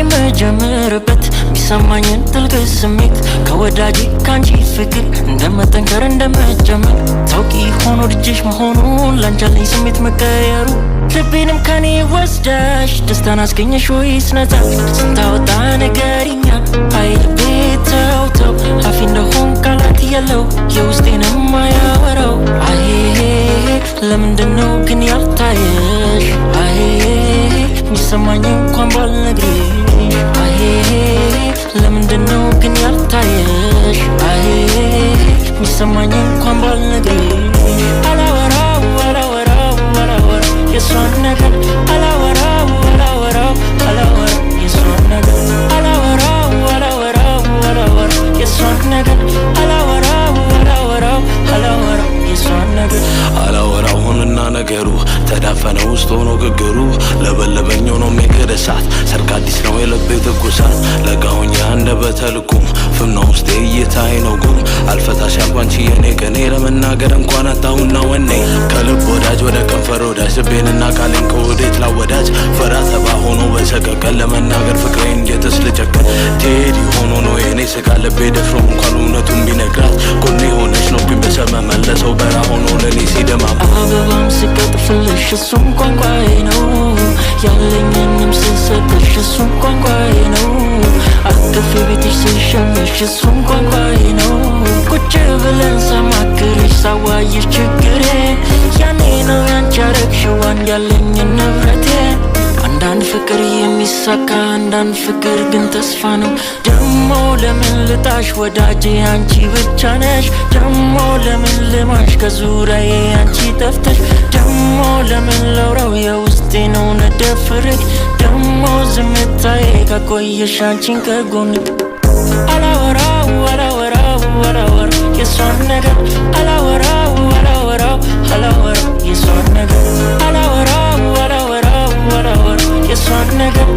መጀመርበት ቢሰማኝን ጥልቅ ስሜት ከወዳጅ ካንቺ ፍቅር እንደመጠንከር እንደመጀመር ታውቂ ሆኖ ልጅሽ መሆኑን ላንቻለኝ ስሜት መቀየሩ ልቤንም ከኔ ወስደሽ ደስታን አስገኘሽ ወይስ ነፃ ስንታወጣ ነገርኛ አይ ልቤ ተው ተው አፊ እንደሆን ቃላት የለው የውስጤንም ማያወራው አይ ለምንድነው ግን ያልታየሽ አይ ሚሰማኝ እንኳን ባልነግርሽ አይ ለምንድነው ግን ያልታየሽ አይ ሚሰማኝ እንኳን ባልነግርሽ አላወራው አላወራው አላወራው የሷን ነገር አላወራው አላወራው አላወራው የሷን ነገር አላወራው አላወራው አላወራው የሷን ነገር አላወራው አላወራው አላወራው የሷን ነገር አላወራው ሆነና ነገሩ ተዳፈነ ውስጥ ሆኖ ግግሩ ለበለበኝ ሆኖ የሚከደሳት ሰርግ አዲስ ነው የልቤ ትኩሳት ለጋሁኛ እንደበተልኩም ፍምና ውስጤ እይታይ ነው ጉም አልፈታሽ ያልኳንቺ የኔ ቀኔ ለመናገር እንኳን አጣሁና ወኔ ከልብ ወዳጅ ወደ ከንፈር ወዳጅ ልቤንና ቃሌን ከወዴት ላወዳጅ ፈራ ተባ ሆኖ በሰቀቀን ለመናገር ፍቅሬን እንዴትስ ልጨክን ቴዲ ሆኖ ነው የኔ ስጋ ልቤ ደፍሮ እንኳን እውነቱን ቢነግራት ጎኔ ሆነች ነው ግን በሰመ መለሰው በራ ሆኖ ለኔ ሲደማም አበባም ስቀጥፍልሽ እሱም ቋንቋዬ ነው ያለኝንም ስሰጥሽ እሱም ቋንቋዬ ነው አቅፌ ቤትሽ ስሸምሽ እሱም ቋንቋዬ ነው ቁጭ ብለን ሳማክርሽ ሳዋይሽ ችግሬ ያኔ ነው ያንቺ ያረግሽው አንድ ያለኝን ንብረቴ አንዳንድ ፍቅር የሚሳካ አንዳንድ ፍቅር ግን ተስፋ ነው ደሞ ለምን ልጣሽ ወዳጄ አንቺ ብቻ ነሽ ደሞ ለምን ልማሽ ከዙሪያዬ አንቺ ጠፍተሽ ደሞ ለምን ለውራው የውስጤ ነው ነደፍርክ ደሞ ዝምታዬ ካቆየሽ አንቺን ከጎን አላወራው አላወራው አላወራው የሷን ነገር አላወራው አላወራው አላወራው የሷን ነገር አላወራው አላወራው አላወራው የሷን ነገር